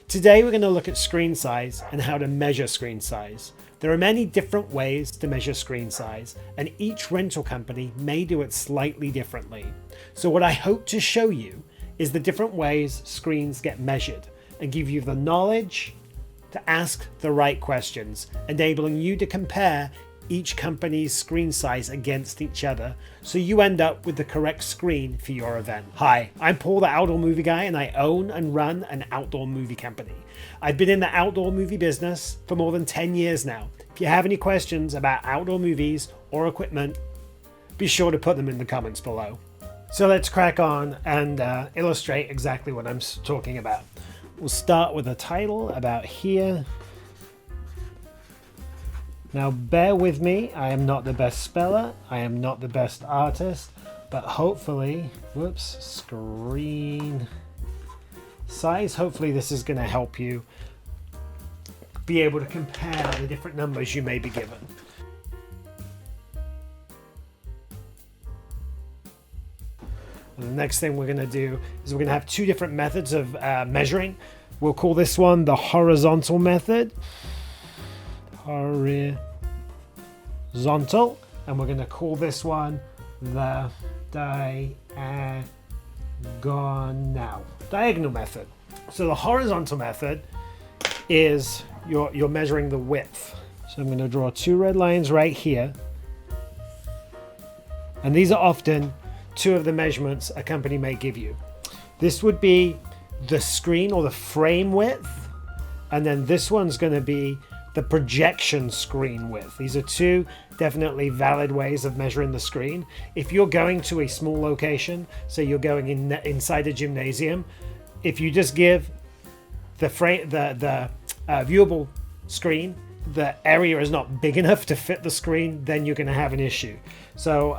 Today we're going to look at screen size and how to measure screen size. There are many different ways to measure screen size, and each rental company may do it slightly differently. So what I hope to show you is the different ways screens get measured and give you the knowledge to ask the right questions, enabling you to compare each company's screen size against each other so you end up with the correct screen for your event. Hi, I'm Paul the Outdoor Movie Guy, and I own and run an outdoor movie company. I've been in the outdoor movie business for more than 10 years now. If you have any questions about outdoor movies or equipment, be sure to put them in the comments below. So let's crack on and illustrate exactly what I'm talking about. We'll start with a title about here. Now bear with me, I am not the best speller, I am not the best artist, but hopefully, screen size, hopefully this is going to help you be able to compare the different numbers you may be given. And the next thing we're going to do is we're going to have two different methods of measuring. We'll call this one the horizontal method. Horizontal, and we're going to call this one the diagonal method. So the horizontal method is you're measuring the width. So I'm going to draw two red lines right here, and these are often two of the measurements a company may give you. This would be the screen or the frame width, and then this one's going to be the projection screen width. These are two definitely valid ways of measuring the screen. If you're going to a small location, so you're going inside a gymnasium, if you just give the viewable screen, the area is not big enough to fit the screen, then you're going to have an issue. So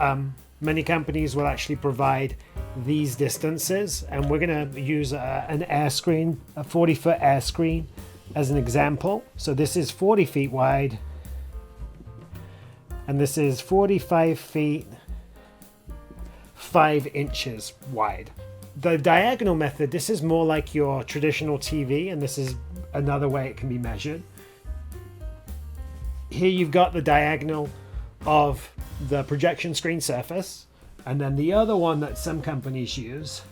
many companies will actually provide these distances, and we're going to use an air screen, a 40-foot air screen, as an example. So this is 40 feet wide, and this is 45 feet 5 inches wide. The diagonal method, this is more like your traditional TV, and this is another way it can be measured. Here you've got the diagonal of the projection screen surface, and then the other one that some companies use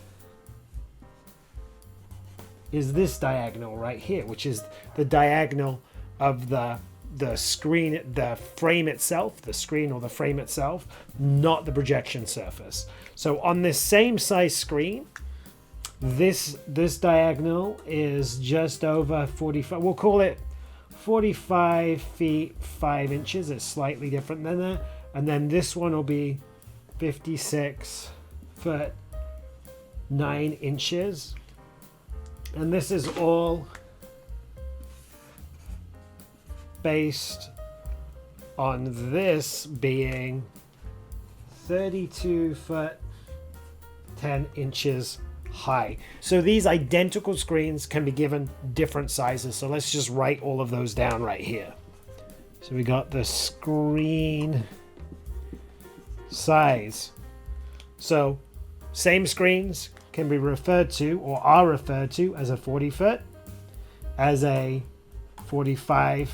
is this diagonal right here, which is the diagonal of the screen, the frame itself, the screen or the frame itself, not the projection surface. So on this same size screen, this diagonal is just over 45, we'll call it 45 feet 5 inches. It's slightly different than that. And then this one will be 56 foot 9 inches. And this is all based on this being 32 foot 10 inches high. So these identical screens can be given different sizes. So let's just write all of those down right here. So we got the screen size. So same screens can be referred to or are referred to as a 40 foot, as a 45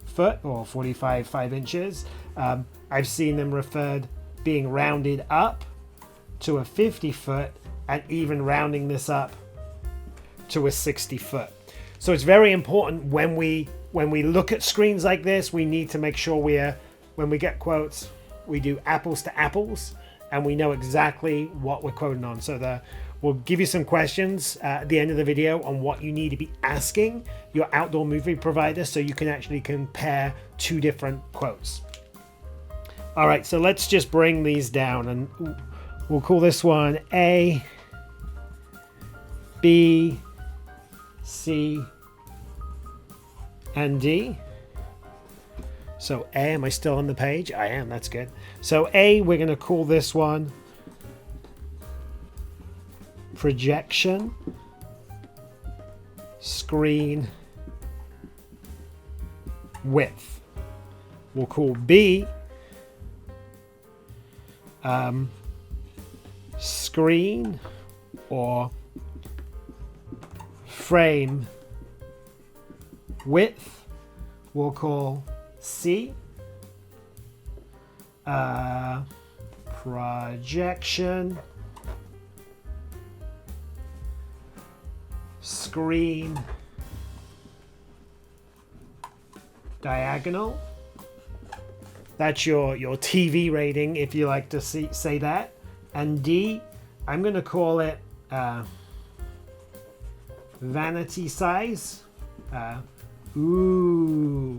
foot or 45 5 inches. I've seen them referred being rounded up to a 50 foot, and even rounding this up to a 60 foot. So it's very important when we look at screens like this, we need to make sure when we get quotes, we do apples to apples, and we know exactly what we're quoting on. So we'll give you some questions at the end of the video on what you need to be asking your outdoor movie provider so you can actually compare two different quotes. All right, so let's just bring these down, and we'll call this one A, B, C, and D. So A, am I still on the page? I am, that's good. So A, we're going to call this one projection screen width. We'll call B screen or frame width we'll call C. Projection screen diagonal. That's your TV rating, if you like to say that. And D, I'm going to call it vanity size. Ooh,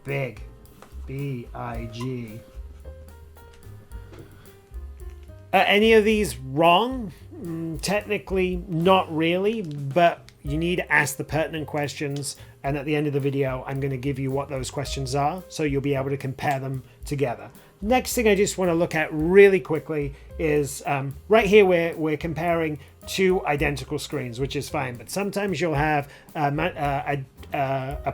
big, B-I-G. Any of these wrong? Technically, not really, but you need to ask the pertinent questions. And at the end of the video, I'm going to give you what those questions are, so you'll be able to compare them together. Next thing I just want to look at really quickly is right here we're comparing two identical screens, which is fine. But sometimes you'll have a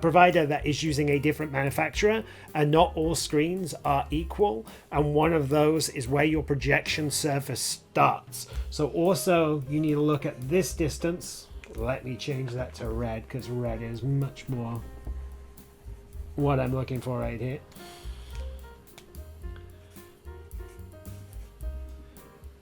provider that is using a different manufacturer, and not all screens are equal. And one of those is where your projection surface starts. So also you need to look at this distance. Let me change that to red, because red is much more what I'm looking for right here.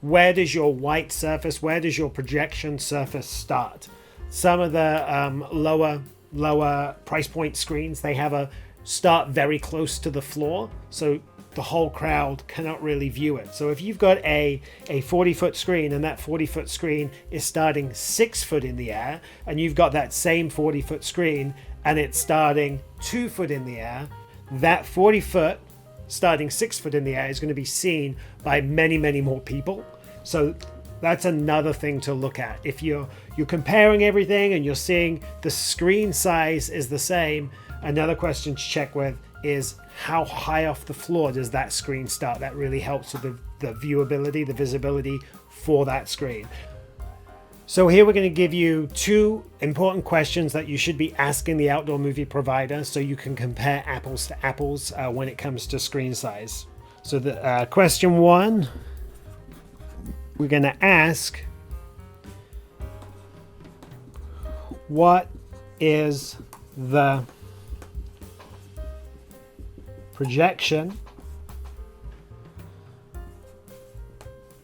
Where does your white surface, where does your projection surface start? Some of the lower price point screens, they have a start very close to the floor, so the whole crowd cannot really view it. So if you've got a 40-foot screen, and that 40-foot screen is starting 6 foot in the air, and you've got that same 40-foot screen and it's starting 2 foot in the air, that 40-foot starting 6 foot in the air is going to be seen by many, many more people. So that's another thing to look at. If you're comparing everything and you're seeing the screen size is the same, another question to check with is how high off the floor does that screen start? That really helps with the viewability, the visibility for that screen. So here we're going to give you two important questions that you should be asking the outdoor movie provider so you can compare apples to apples when it comes to screen size. So the question one, we're going to ask, what is the projection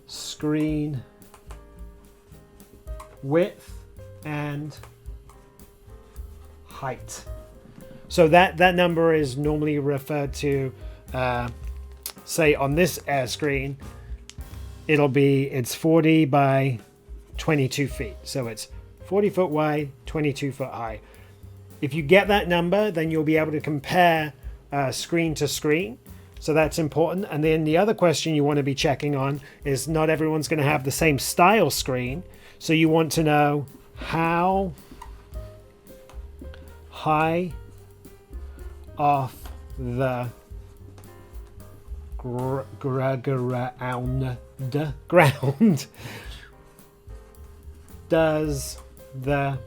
screen width and height? So that number is normally referred to, say on this air screen, it's 40 by 22 feet. So it's 40 foot wide, 22 foot high. If you get that number, then you'll be able to compare screen to screen. So that's important. And then the other question you want to be checking on is not everyone's going to have the same style screen. So you want to know how high off the ground does the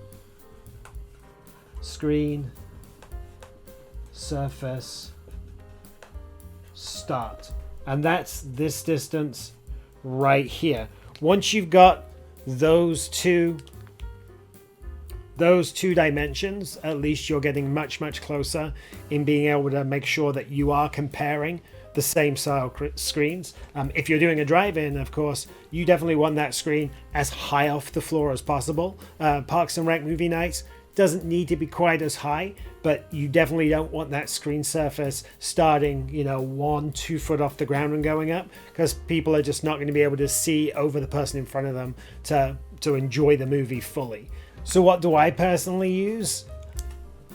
screen surface start. And that's this distance right here. Once you've got those two dimensions, at least you're getting much closer in being able to make sure that you are comparing the same style screens. If you're doing a drive-in, of course, you definitely want that screen as high off the floor as possible. Parks and Rec movie nights doesn't need to be quite as high, but you definitely don't want that screen surface starting 1-2 foot off the ground and going up, because people are just not going to be able to see over the person in front of them to enjoy the movie fully. So what do I personally use?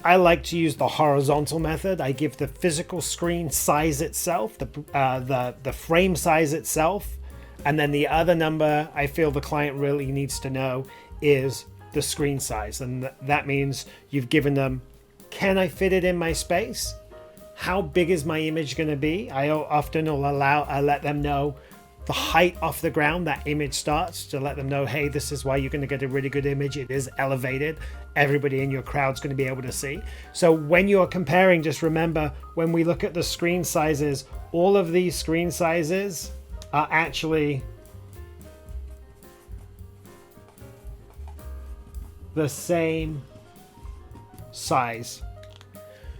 I like to use the horizontal method. I give the physical screen size itself, the frame size itself, and then the other number I feel the client really needs to know is the screen size. And that means you've given them, can I fit it in my space? How big is my image going to be? I often will let them know the height off the ground that image starts, to let them know, hey, this is why you're going to get a really good image. It is elevated. Everybody in your crowd's going to be able to see. So when you're comparing, just remember, when we look at the screen sizes, all of these screen sizes are actually the same size.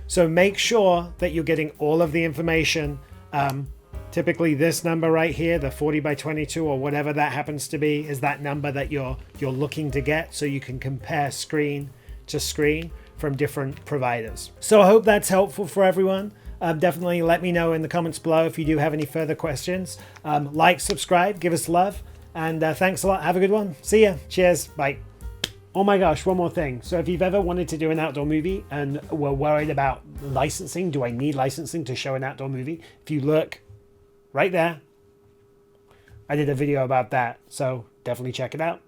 So make sure that you're getting all of the information. Typically this number right here, the 40 by 22 or whatever that happens to be, is that number that you're looking to get, so you can compare screen to screen from different providers. So I hope that's helpful for everyone. Definitely let me know in the comments below if you do have any further questions. Like, subscribe, give us love, and thanks a lot. Have a good one. See ya. Cheers. Bye. Oh my gosh, one more thing. So if you've ever wanted to do an outdoor movie and were worried about licensing, do I need licensing to show an outdoor movie? If you look right there, I did a video about that, so definitely check it out.